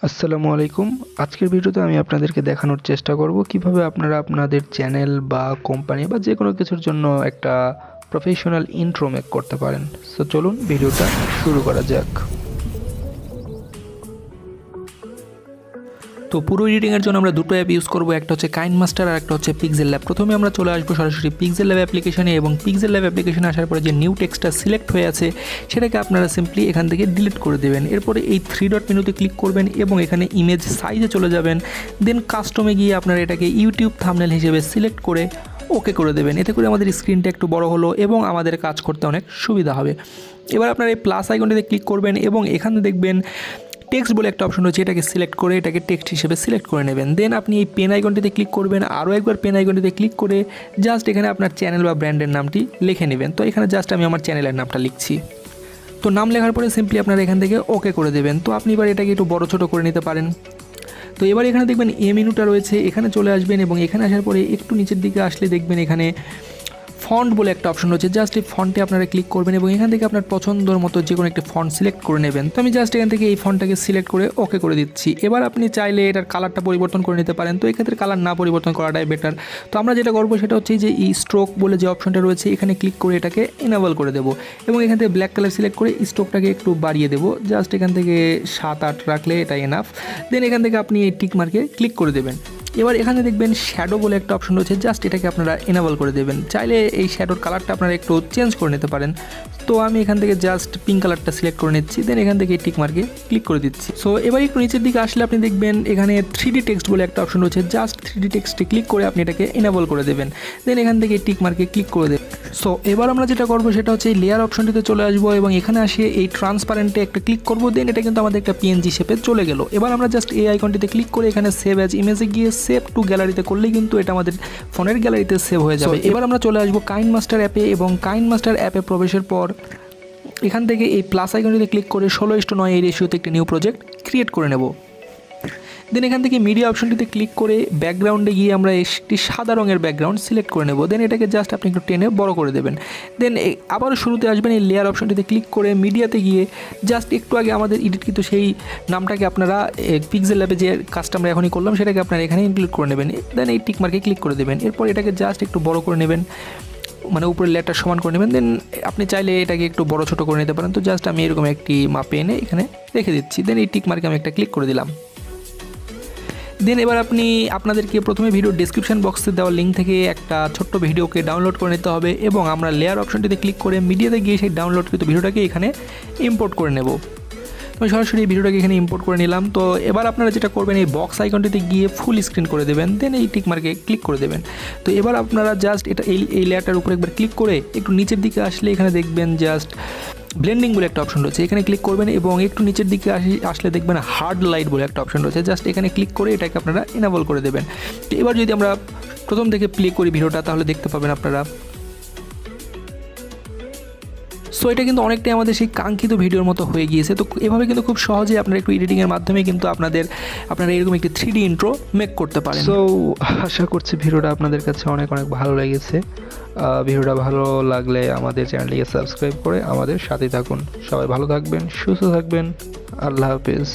আসসালামু আলাইকুম। আজকের ভিডিওতে আমি আপনাদেরকে দেখানোর চেষ্টা করব কিভাবে আপনারা আপনাদের চ্যানেল বা কোম্পানি বা যে কোনো কিছুর জন্য একটা প্রফেশনাল ইন্ট্রো মেক করতে পারেন। সো চলুন ভিডিওটা শুরু করা যাক। তো পুরো এডিটিংয়ের জন্য আমরা দুটো অ্যাপ ইউজ করব, একটা হচ্ছে কাইনমাস্টার আর একটা হচ্ছে পিক্সেল ল্যাব। প্রথমে আমরা চলে আসবো সরাসরি পিক্সেল ল্যাব অ্যাপ্লিকেশনে, এবং পিক্সেল ল্যাব অ্যাপ্লিকেশনে আসার পরে যে নিউ টেক্সটটা সিলেক্ট হয়ে আছে সেটাকে আপনারা সিম্পলি এখান থেকে ডিলিট করে দেবেন। এরপরে এই 3 ডট মেনুতে ক্লিক করবেন এবং এখানে ইমেজ সাইজে চলে যাবেন। দেন কাস্টমে গিয়ে আপনারা এটাকে ইউটিউব থাম্বনেল হিসেবে সিলেক্ট করে ওকে করে দেবেন। এতে করে আমাদের স্ক্রিনটা একটু বড় হলো এবং আমাদের কাজ করতে অনেক সুবিধা হবে। এবার আপনারা এই প্লাস আইকনটিতে ক্লিক করবেন এবং এখানে দেখবেন টেক্সট বলে একটা অপশন রয়েছে, এটাকে সিলেক্ট করে এটাকে টেক্সট হিসেবে সিলেক্ট করে নেবেন। দেন আপনি এই পেন আইকনটিতে ক্লিক করবেন, আরও একবার পেন আইকনটিতে ক্লিক করে জাস্ট এখানে আপনার চ্যানেল বা ব্র্যান্ডের নামটি লিখে নেবেন। তো এখানে জাস্ট আমি আমার চ্যানেলের নামটা লিখছি। তো নাম লেখার পরে সিম্পলি আপনারা এখান থেকে ওকে করে দেবেন। তো আপনি এবার এটাকে একটু বড় ছোটো করে নিতে পারেন। তো এবার এখানে দেখবেন মেনুটা রয়েছে, এখানে চলে আসবেন এবং এখানে আসার পরে একটু নিচের দিকে আসলে দেখবেন এখানে ফন্ট বলে একটা অপশন রয়েছে। জাস্ট এই ফন্টে আপনারা ক্লিক করবেন এবং এখান থেকে আপনার পছন্দের মতো যে কোনো একটা ফন্ট সিলেক্ট করে নেবেন। তো আমি জাস্ট এখান থেকে এই ফন্টটাকে সিলেক্ট করে ওকে করে দিচ্ছি। এবার আপনি চাইলে এটার কালারটা পরিবর্তন করে নিতে পারেন। তো এক্ষেত্রে কালার না পরিবর্তন করাটাই বেটার। তো আমরা যেটা করবো সেটা হচ্ছে যে এই স্ট্রোক বলে যে অপশনটা রয়েছে এখানে ক্লিক করে এটাকে এনেবল করে দেবো এবং এখান থেকে ব্ল্যাক কালার সিলেক্ট করে স্ট্রোকটাকে একটু বাড়িয়ে দেবো। জাস্ট এখান থেকে 7-8 রাখলে এটা এনাফ। দেন এখান থেকে আপনি এই টিক মার্কে ক্লিক করে দেবেন। এবার এখানে দেখবেন শ্যাডো বলে একটা অপশন রয়েছে, জাস্ট এটাকে আপনারা এনেবল করে দেবেন। চাইলে এই শ্যাডোর কালারটা আপনারা একটু চেঞ্জ করে নিতে পারেন। তো আমি এখান থেকে জাস্ট পিঙ্ক কালারটা সিলেক্ট করে নিচ্ছি। দেন এখান থেকে টিক মার্কে ক্লিক করে দিচ্ছি। সো এবার একটু নিচের দিকে আসলে আপনি দেখবেন এখানে 3D টেক্সট বলে একটা অপশন রয়েছে, জাস্ট 3D টেক্সটে ক্লিক করে আপনি এটাকে এনেবল করে দেবেন। দেন এখান থেকে টিক মার্কে ক্লিক করে দেবেন। সো এবার আমরা যেটা করবো সেটা হচ্ছে এই লেয়ার অপশনটিতে চলে আসবো এবং এখানে আসে এই ট্রান্সপারেন্টে একটা ক্লিক করবো। দেন এটা কিন্তু আমাদের একটা PNG শেপে চলে গেল। এবার আমরা জাস্ট এই আইকনটিতে ক্লিক করে এখানে সেভ অ্যাজ ইমেজে গিয়ে সেভ টু গ্যালারিতে করলেই কিন্তু এটা আমাদের ফোনের গ্যালারিতে সেভ হয়ে যাবে। এবার আমরা চলে আসবো কাইনমাস্টার অ্যাপে এবং কাইনমাস্টার অ্যাপে প্রবেশের পর এখান থেকে এই প্লাস আইকনটিতে ক্লিক করে 16:9 এই রেশিওতে একটি নিউ প্রজেক্ট ক্রিয়েট করে নেব। দেন এখান থেকে মিডিয়া অপশনটিতে ক্লিক করে ব্যাকগ্রাউন্ডে গিয়ে আমরা একটি সাদা রঙের ব্যাকগ্রাউন্ড সিলেক্ট করে নেব। দেন এটাকে জাস্ট আপনি একটু টেনে বড় করে দেবেন। দেন আবারও শুরুতে আসবেন এই লেয়ার অপশনটিতে ক্লিক করে মিডিয়াতে গিয়ে জাস্ট একটু আগে আমাদের এডিট কিন্তু সেই নামটাকে আপনারা পিক্সেল ল্যাবে যে কাজটা আমরা এখনই করলাম সেটাকে আপনারা এখানে ইনক্লুড করে নেবেন। দেন এই টিক মার্কে ক্লিক করে দেবেন। এরপর এটাকে জাস্ট একটু বড় করে নেবেন, মানে উপরে লেয়ারটা সমান করে নেবেন। দেন আপনি চাইলে এটাকে একটু বড় ছোটো করে নিতে পারেন। তো জাস্ট আমি এরকম একটি মাপে এনে এখানে রেখে দিচ্ছি। দেন এই টিক মার্কে আমি একটা ক্লিক করে দিলাম। দেন এবার আপনি আপনাদেরকে প্রথমে ভিডিও ডেসক্রিপশন বক্সে দেওয়া লিঙ্ক থেকে একটা ছোট্ট ভিডিওকে ডাউনলোড করে নিতে হবে এবং আমরা লেয়ার অপশনটিতে ক্লিক করে মিডিয়াতে গিয়ে সেই ডাউনলোডকৃত ভিডিওটাকে এখানে ইম্পোর্ট করে নেব। আমি সরাসরি এই ভিডিওটাকে এখানে ইম্পোর্ট করে নিলাম। তো এবার আপনারা যেটা করবেন এই বক্স আইকনটিতে গিয়ে ফুল স্ক্রিন করে দেবেন। দেন এই টিক মার্কে ক্লিক করে দেবেন। তো এবার আপনারা জাস্ট এটা এই লেয়ারটার উপরে একবার ক্লিক করে একটু নিচের দিকে আসলে এখানে দেখবেন জাস্ট ব্লেন্ডিং বলে একটা অপশন রয়েছে, এখানে ক্লিক করবেন এবং একটু নিচের দিকে আসলে দেখবেন হার্ড লাইট বলে একটা অপশন রয়েছে, জাস্ট এখানে ক্লিক করে এটাকে আপনারা এনেবল করে দেবেন। তো এবার যদি আমরা প্রথম থেকে প্লে করি ভিডিওটা তাহলে দেখতে পাবেন আপনারা। সো এটা কিন্তু অনেকটাই আমাদের সেই কাঙ্ক্ষিত ভিডিওর মতো হয়ে গিয়েছে। তো এভাবে কিন্তু খুব সহজেই আপনারা একটু এডিটিংয়ের মাধ্যমে কিন্তু আপনারা এরকম একটি 3D ইন্ট্রো মেক করতে পারেন। সো আশা করছি ভিডিওটা আপনাদের কাছে অনেক ভালো লেগেছে। ভিডিওটা ভালো লাগলে আমাদের চ্যানেলটিকে সাবস্ক্রাইব করে আমাদের সাথে থাকুন। সবাই ভালো থাকবেন, সুস্থ থাকবেন। আল্লাহ হাফেজ।